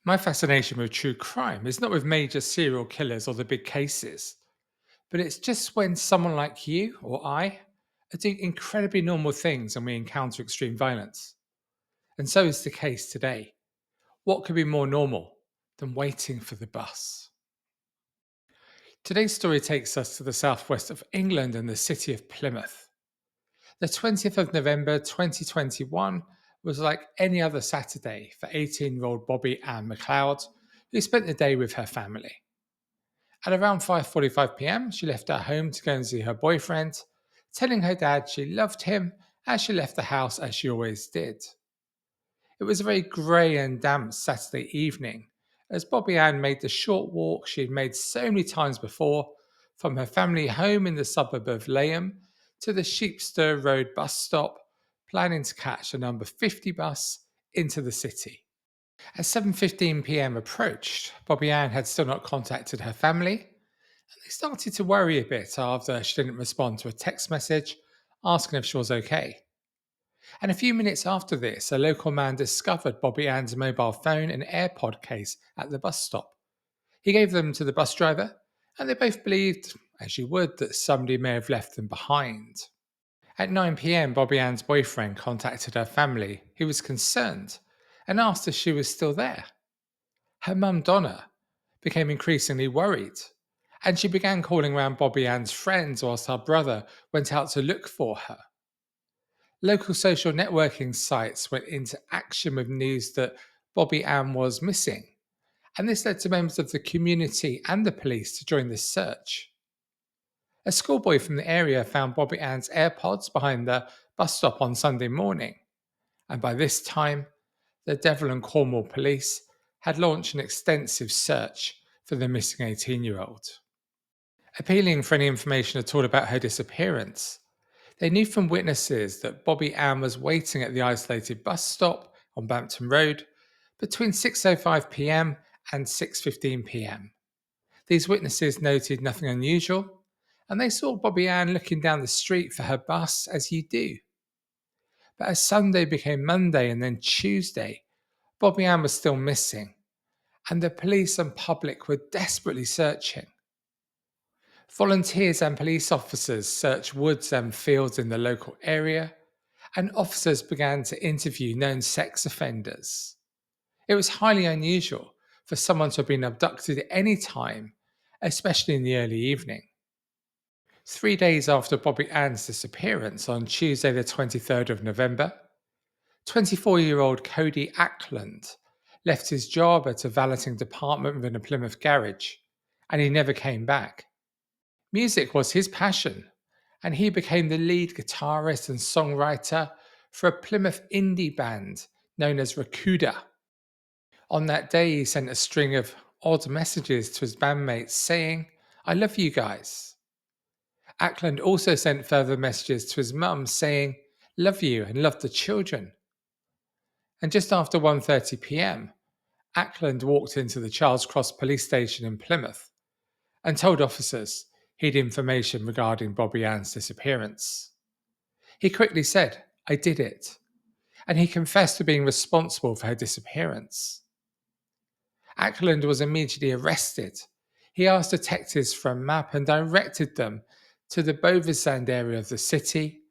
My fascination with true crime is not with major serial killers or the big cases, but it's just when someone like you or I are doing incredibly normal things and we encounter extreme violence. And so is the case today. What could be more normal than waiting for the bus? Today's story takes us to the southwest of England and the city of Plymouth. The 20th of November 2021 was like any other Saturday for 18-year-old Bobbi-Anne McLeod, who spent the day with her family. At around 5:45 p.m., she left her home to go and see her boyfriend, telling her dad she loved him as she left the house as she always did. It was a very grey and damp Saturday evening as Bobbi-Anne made the short walk she had made so many times before from her family home in the suburb of Layham to the Sheepster Road bus stop, planning to catch the number 50 bus into the city. As 7:15 p.m. approached, Bobbi-Anne had still not contacted her family, and they started to worry a bit after she didn't respond to a text message asking if she was okay. And a few minutes after this, a local man discovered Bobbi-Anne's mobile phone and AirPod case at the bus stop. He gave them to the bus driver, and they both believed, as you would, that somebody may have left them behind. At 9 p.m., Bobbi-Anne's boyfriend contacted her family. He was concerned and asked if she was still there. Her mum, Donna, became increasingly worried, and she began calling around Bobbi-Anne's friends whilst her brother went out to look for her. Local social networking sites went into action with news that Bobbi-Anne was missing, and this led to members of the community and the police to join the search. A schoolboy from the area found Bobbi-Anne's AirPods behind the bus stop on Sunday morning, and by this time, the Devon and Cornwall police had launched an extensive search for the missing 18-year-old. Appealing for any information at all about her disappearance, they knew from witnesses that Bobbi-Anne was waiting at the isolated bus stop on Bampton Road between 6:05 p.m. and 6:15 p.m. These witnesses noted nothing unusual, and they saw Bobbi-Anne looking down the street for her bus as you do. But as Sunday became Monday and then Tuesday, Bobbi-Anne was still missing, and the police and public were desperately searching. Volunteers and police officers searched woods and fields in the local area, and officers began to interview known sex offenders. It was highly unusual for someone to have been abducted at any time, especially in the early evening. 3 days after Bobbi-Anne's disappearance on Tuesday, the 23rd of November, 24-year-old Cody Ackland left his job at a valeting department within a Plymouth garage, and he never came back. Music was his passion, and he became the lead guitarist and songwriter for a Plymouth indie band known as Rakuda. On that day, he sent a string of odd messages to his bandmates saying, "I love you guys." Ackland also sent further messages to his mum saying, "Love you and love the children." And just after 1:30 p.m., Ackland walked into the Charles Cross police station in Plymouth and told officers he had information regarding Bobbi-Anne's disappearance. He quickly said, "I did it," and he confessed to being responsible for her disappearance. Ackland was immediately arrested. He asked detectives for a map and directed them to the Bovisand area of the city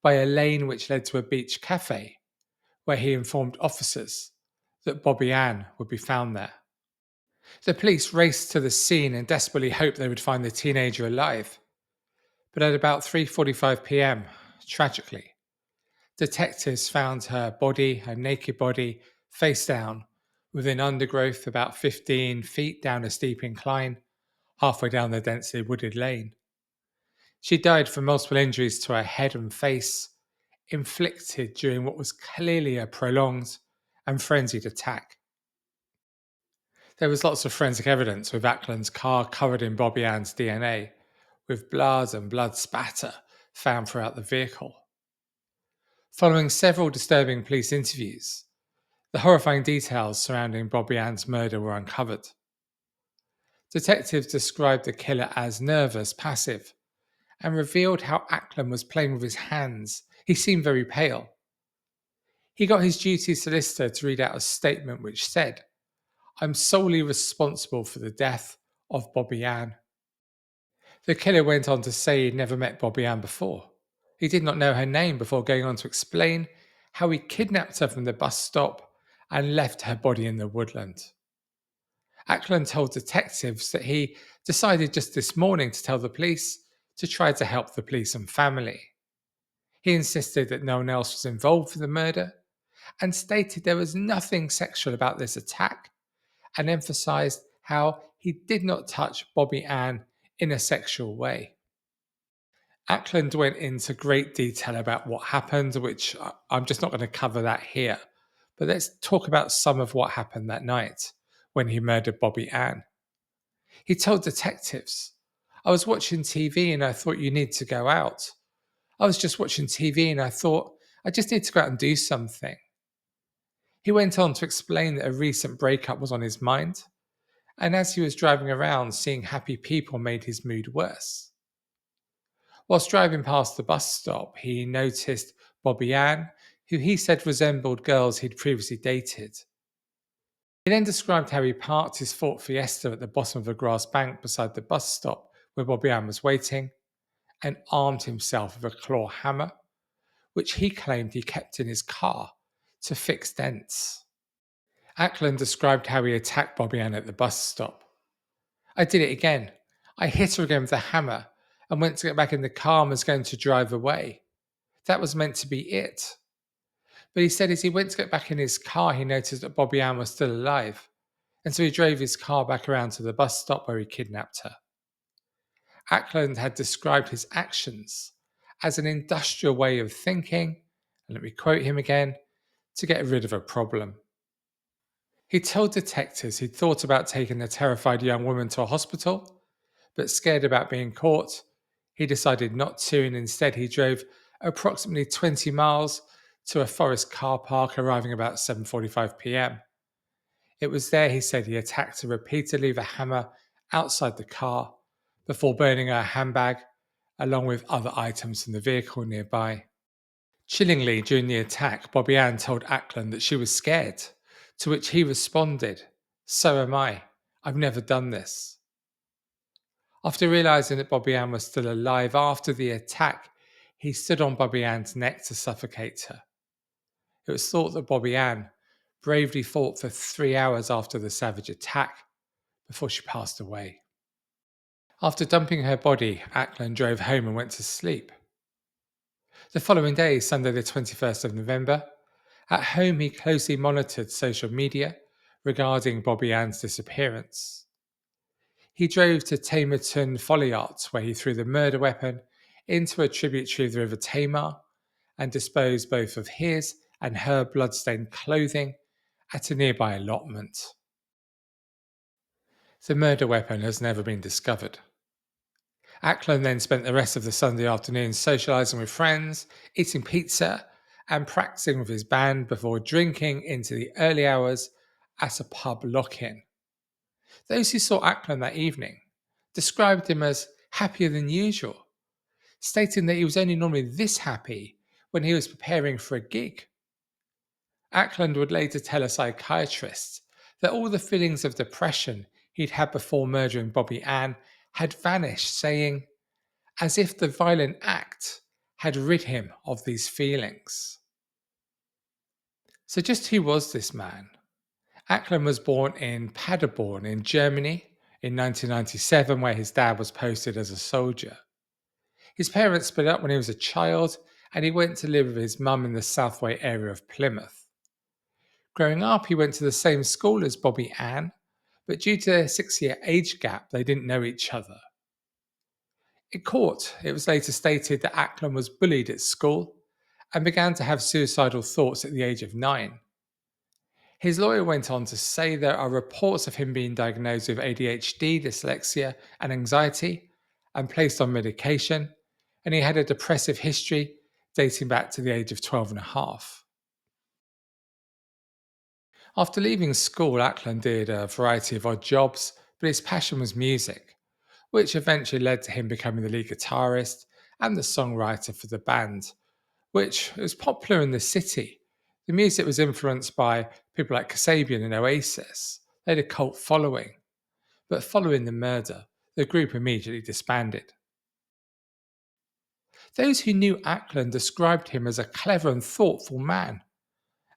by a lane which led to a beach cafe, where he informed officers that Bobbi-Anne would be found there. The police raced to the scene and desperately hoped they would find the teenager alive. But at about 3:45 p.m., tragically, detectives found her naked body, face down, within undergrowth about 15 feet down a steep incline, halfway down the densely wooded lane. She died from multiple injuries to her head and face, inflicted during what was clearly a prolonged and frenzied attack. There was lots of forensic evidence with Ackland's car covered in Bobbi-Anne's DNA, with blood and blood spatter found throughout the vehicle. Following several disturbing police interviews, the horrifying details surrounding Bobbi-Anne's murder were uncovered. Detectives described the killer as nervous, passive, and revealed how Ackland was playing with his hands. He seemed very pale. He got his duty solicitor to read out a statement which said, I'm solely responsible for the death of Bobbi-Anne. The killer went on to say he'd never met Bobbi-Anne before. He did not know her name before going on to explain how he kidnapped her from the bus stop and left her body in the woodland. Ackland told detectives that he decided just this morning to tell the police to try to help the police and family. He insisted that no one else was involved with the murder and stated there was nothing sexual about this attack and emphasized how he did not touch Bobbi-Anne in a sexual way. Ackland went into great detail about what happened, which I'm just not going to cover that here. But let's talk about some of what happened that night when he murdered Bobbi-Anne. He told detectives, I was watching TV and I thought you need to go out. I was just watching TV and I thought I just need to go out and do something. He went on to explain that a recent breakup was on his mind, and as he was driving around, seeing happy people made his mood worse. Whilst driving past the bus stop, he noticed Bobbi-Anne, who he said resembled girls he'd previously dated. He then described how he parked his Ford Fiesta at the bottom of a grass bank beside the bus stop where Bobbi-Anne was waiting and armed himself with a claw hammer, which he claimed he kept in his car to fix dents. Ackland described how he attacked Bobbi-Anne at the bus stop. I did it again. I hit her again with a hammer and went to get back in the car and was going to drive away. That was meant to be it. But he said as he went to get back in his car, he noticed that Bobbi-Anne was still alive, and so he drove his car back around to the bus stop where he kidnapped her. Ackland had described his actions as an industrial way of thinking, and let me quote him again, to get rid of a problem. He told detectives he'd thought about taking the terrified young woman to a hospital, but scared about being caught, he decided not to, and instead he drove approximately 20 miles to a forest car park, arriving about 7:45 p.m. It was there, he said, he attacked her repeatedly with a hammer outside the car before burning her handbag along with other items from the vehicle nearby. Chillingly, during the attack, Bobbi-Anne told Ackland that she was scared, to which he responded, So am I. I've never done this. After realizing that Bobbi-Anne was still alive after the attack, he stood on Bobbi-Anne's neck to suffocate her. It was thought that Bobbi-Anne bravely fought for 3 hours after the savage attack before she passed away. After dumping her body, Ackland drove home and went to sleep. The following day, Sunday the 21st of November, at home he closely monitored social media regarding Bobbi-Anne's disappearance. He drove to Tamerton Folliart, where he threw the murder weapon into a tributary of the River Tamar and disposed both of his and her bloodstained clothing at a nearby allotment. The murder weapon has never been discovered. Ackland then spent the rest of the Sunday afternoon socialising with friends, eating pizza, and practicing with his band before drinking into the early hours at a pub lock-in. Those who saw Ackland that evening described him as happier than usual, stating that he was only normally this happy when he was preparing for a gig. Ackland would later tell a psychiatrist that all the feelings of depression he'd had before murdering Bobbi-Anne had vanished, saying, as if the violent act had rid him of these feelings. So just who was this man? Ackland was born in Paderborn in Germany in 1997, where his dad was posted as a soldier. His parents split up when he was a child, and he went to live with his mum in the Southway area of Plymouth. Growing up, he went to the same school as Bobbi-Anne, but due to a 6-year age gap, they didn't know each other. In court, it was later stated that Ackland was bullied at school and began to have suicidal thoughts at the age of 9. His lawyer went on to say there are reports of him being diagnosed with ADHD, dyslexia, and anxiety, and placed on medication, and he had a depressive history dating back to the age of 12 and a half. After leaving school, Ackland did a variety of odd jobs, but his passion was music, which eventually led to him becoming the lead guitarist and the songwriter for the band, which was popular in the city. The music was influenced by people like Kasabian and Oasis. they had a cult following, but following the murder, the group immediately disbanded. Those who knew Ackland described him as a clever and thoughtful man,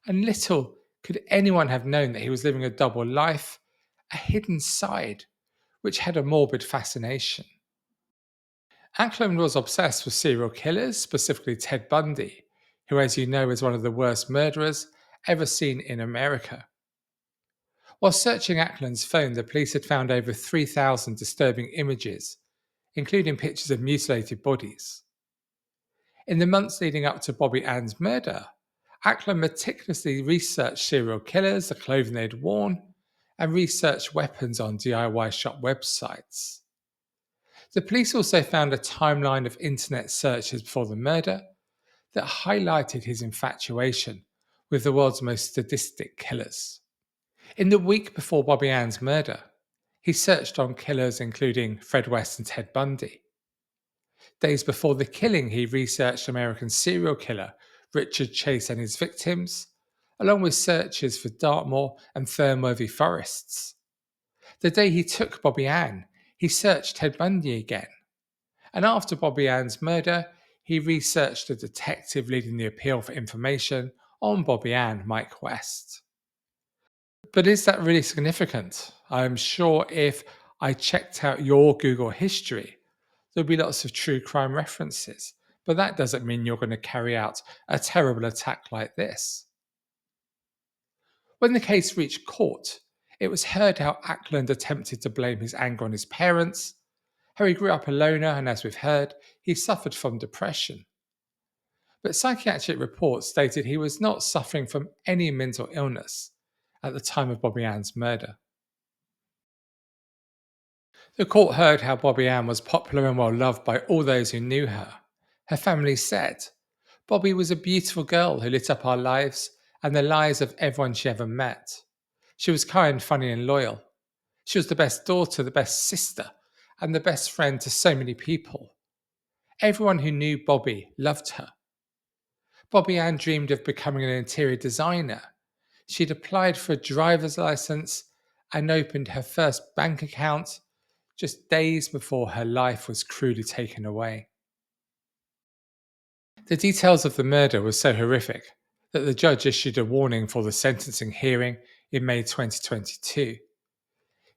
and little could anyone have known that he was living a double life, a hidden side, which had a morbid fascination. Ackland was obsessed with serial killers, specifically Ted Bundy, who, as you know, is one of the worst murderers ever seen in America. While searching Ackland's phone, the police had found over 3,000 disturbing images, including pictures of mutilated bodies. In the months leading up to Bobbi-Anne's murder, Ackland meticulously researched serial killers, the clothing they'd worn, and researched weapons on DIY shop websites. The police also found a timeline of internet searches before the murder that highlighted his infatuation with the world's most sadistic killers. In the week before Bobbi-Anne's murder, he searched on killers including Fred West and Ted Bundy. Days before the killing, he researched American serial killer Richard Chase and his victims, along with searches for Dartmoor and Fernworthy forests. The day he took Bobbi-Anne, he searched Ted Bundy again. And after Bobbi-Anne's murder, he researched a detective leading the appeal for information on Bobbi-Anne, Mike West. But is that really significant? I'm sure if I checked out your Google history, there'll be lots of true crime references. But that doesn't mean you're going to carry out a terrible attack like this. When the case reached court, it was heard how Ackland attempted to blame his anger on his parents, how he grew up a loner, and as we've heard, he suffered from depression. But psychiatric reports stated he was not suffering from any mental illness at the time of Bobbi-Anne's murder. The court heard how Bobbi-Anne was popular and well loved by all those who knew her. Her family said, "Bobbi was a beautiful girl who lit up our lives and the lives of everyone she ever met. She was kind, funny, and loyal. She was the best daughter, the best sister, and the best friend to so many people. Everyone who knew Bobbi loved her. Bobbi-Anne dreamed of becoming an interior designer. She'd applied for a driver's license and opened her first bank account just days before her life was cruelly taken away." The details of the murder were so horrific that the judge issued a warning for the sentencing hearing in May 2022.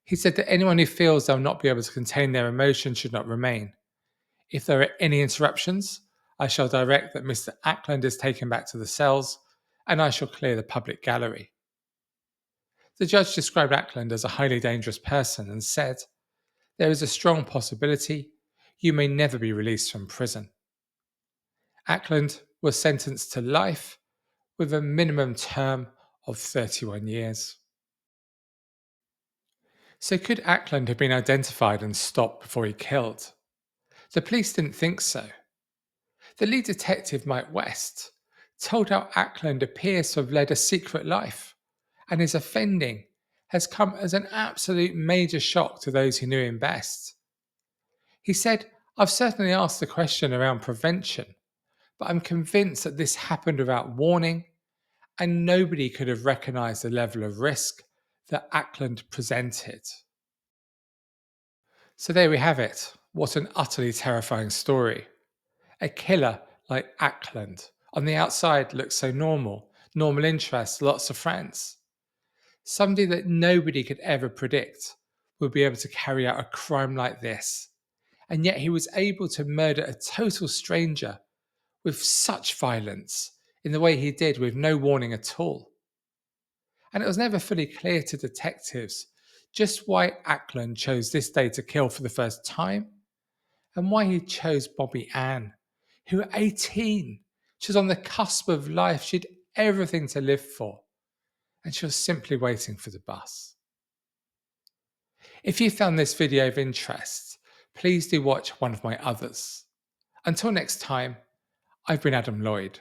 He said that anyone who feels they'll not be able to contain their emotions should not remain. If there are any interruptions, I shall direct that Mr. Ackland is taken back to the cells and I shall clear the public gallery. The judge described Ackland as a highly dangerous person and said, "There is a strong possibility you may never be released from prison." Ackland was sentenced to life with a minimum term of 31 years. So could Ackland have been identified and stopped before he killed? The police didn't think so. The lead detective, Mike West, told how Ackland appears to have led a secret life, and his offending has come as an absolute major shock to those who knew him best. He said, "I've certainly asked the question around prevention, but I'm convinced that this happened without warning, and nobody could have recognised the level of risk that Ackland presented." So there we have it. What an utterly terrifying story. A killer like Ackland, on the outside looks so normal interests, lots of friends. Somebody that nobody could ever predict would be able to carry out a crime like this. And yet he was able to murder a total stranger with such violence in the way he did with no warning at all. And it was never fully clear to detectives just why Ackland chose this day to kill for the first time and why he chose Bobbi-Anne, who at 18, she was on the cusp of life, she had everything to live for, and she was simply waiting for the bus. If you found this video of interest, please do watch one of my others. Until next time, I've been Adam Lloyd.